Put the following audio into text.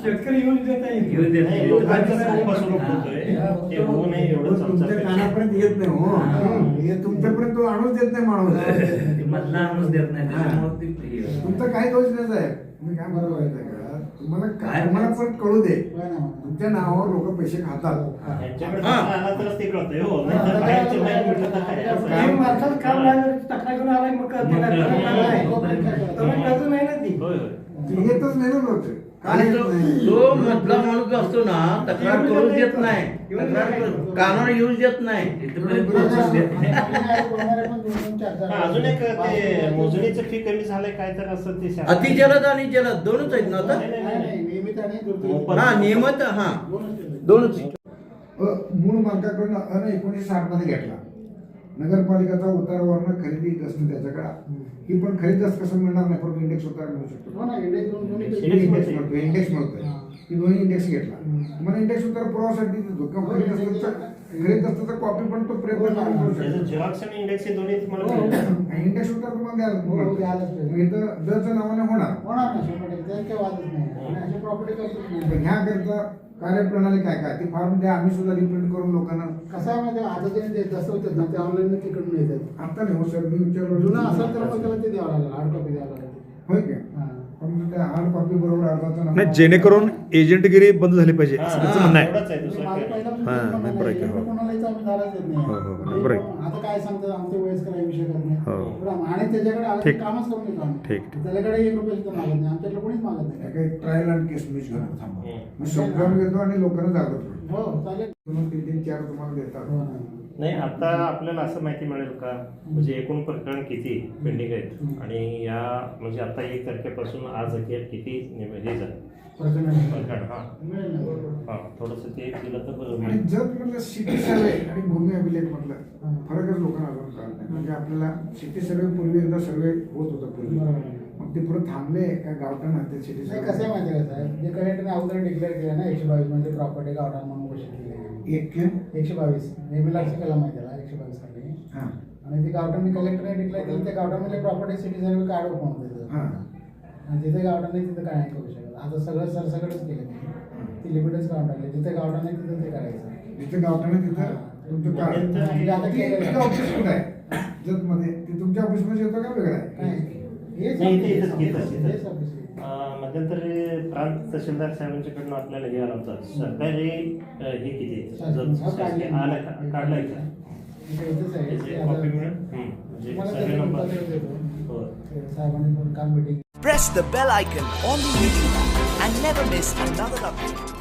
शेतकरी येऊन देत नाही, लोकांचं खूप फसवणूक होतोय. ते होऊ नये एवढंच तुमच्या आमचं कानापर्यंत येत नाही हो. हे तुमच्यापर्यंत तो आणूच देत नाही माणूस. मधला आणूच देत नाही त्याच्यामुळे ती तुमचा काही दोष नाही साहेब. तुम्ही काय बरोबर आहे का तुम्हाला पण कळू दे. तुमच्या नावावर लोक पैसे खातात. यांच्याकडे आला तरच ते कळतंय हो. नाहीतर बाहेरचे बाहेर म्हटलं तर काय असं आहे. माणसाचं काम नाही तक्रार करून आलाय मग कळते ना. कळत नाही ना ती. होय होय. ती येतच नाही ना लोक. आणि जो मधला माणूस असतो ना तक्रार करू देत नाही, कानावर येऊच देत नाही. हा, अजून एक ते मोजणीचं फी कमी झालंय काय तर असं ते शासन- अतिजलद आणि जलद दोनच आहेत ना आता. नाही, नाही, नाही. हा नियमित हा दोनच. मूळ मालकाकडून 1960 मध्ये घेतला. नगरपालिकेचा उतारावरनं खरेदी दस्त त्याच्याकडे. ही पण खरेदी दस्त कसं मिळणार नाही, परंतु इंडेक्स उतार मिळू शकतो. इंडेक्स मिळतोय. ही दोन्ही इंडेक्स घेतला. तुम्हाला इंडेक्स उतार पुरावासाठी देतो. खरेदी दस्ताचा कॉपी पण तो प्रयत्न करून करू त्याचं शकतो. झेरॉक्स आणि इंडेक्स हे दोन्ही तुम्हाला मिळेल. इंडेक्स उतार तुम्हाला द्यायला इथं दरच्या नावाने होणार. पण ह्या करता कार्यप्रणाली काय काय ती फॉर्म द्या, आम्ही सुद्धा रिप्रिंट करून लोकांना. कसं आहे माहिती आता जे दस्त होतात ना ते ऑनलाईन तिकडून येतात. आता नाही हो सर, मी विचारलं जुनं असेल तर मग त्याला ते द्यावं लागेल, हार्ड कॉपी द्यावं लागेल. होय का? पण त्या हार्ड कॉपी बरोबर अर्जाचं नाव. नाही, जेणेकरून एजंटगिरी बंद झाली पाहिजे हा, असं त्याचं म्हणणं आहे. एवढंच आहे, दुसरं माझं काय नाही. पहिल्यापासून हां, म्हणणं नाही, बरं आहे की, आहे, हो. कोणाला इथं आम्ही दाराच देत नाही. हो, हो, बरं आहे. आता काय सांगतात आमचे वयस्कर आहे, विषय करत नाही. हो. आणि त्याच्याकडे आलं ठीक. की कामच करून देतो आम्ही. ठीक. त्याच्याकडे 1 रुपया सुद्धा मागत नाही, आमच्याकडे कोणीच मागत नाही. काही ट्रायल अँड केस मीच घेऊन थांबा. मी समजावून घेतो आणि लोकांना जागत करतो. हो चालेल. 3-4 तुम्हाला देतात. हो ना. नाही, आता आपल्याला असं माहिती मिळेल का म्हणजे एकूण प्रकरण किती पेंडिंग आहेत आणि या म्हणजे आता 1 तारखेपासून आज अखेर किती हे झालं प्रकरण. हा मिळेल ना. हा, थोडंसं ते दिलं तर बरं आणि होईल. जर म्हटलं सिटी सर्वे आणि भूमी अभिलेख म्हटलं फरकच लोकांना अजून कळत नाही. म्हणजे आपल्याला सिटी सर्वे पूर्वी एकदा सर्वे होत होता पूर्वी, बरोबर. मग ते पुढे थांबले का गावठाण हत्या सिटी नाही कसं आहे माहिती आहे का साहेब, जे कलेक्टरने अगोदर डिक्लेअर केलं ना 122 म्हणजे प्रॉपर्टी गावठाण म्हणून घोषित केली. 122 नेहमी लक्ष केला माहिती आहे 122 साठी. हां आणि ते गावठाण कलेक्टरने डिक्लेअर केलं, त्या गावठाणमध्ये property city survey card open होतं. हां आणि जिथे गावठाण नाही तिथे काय नाही करू शकत. आता सगळं सरसकटच केलं ती लिमिटच काढून टाकली. जिथे गावठाण नाही तिथे ते करायचं. जिथे गावठाण आहे तिथं तुमचं कार्ड. म्हणजे आता केलं. ऑफिस कुठं आहे जतमध्ये? ते तुमच्या ऑफिसमध्ये येतं का वेगळं आहे? काय? हेच नाही, office इथेच, आहे. इथेच, इथेच. हेच office आहे. मध्यंतरी प्रांत तहसीलदार साहेबांच्याकडनं आपल्याला हे आला होता सरकारी हे किती काढलाय का इथेच आहे. त्याची कॉपी मिळेल म्हणजे तुम्हाला सर्वे त्याचं नंबर पत्र देतो. हो. साहेबांनी पण काल meeting Press the bell icon on the YouTube app and never miss another update.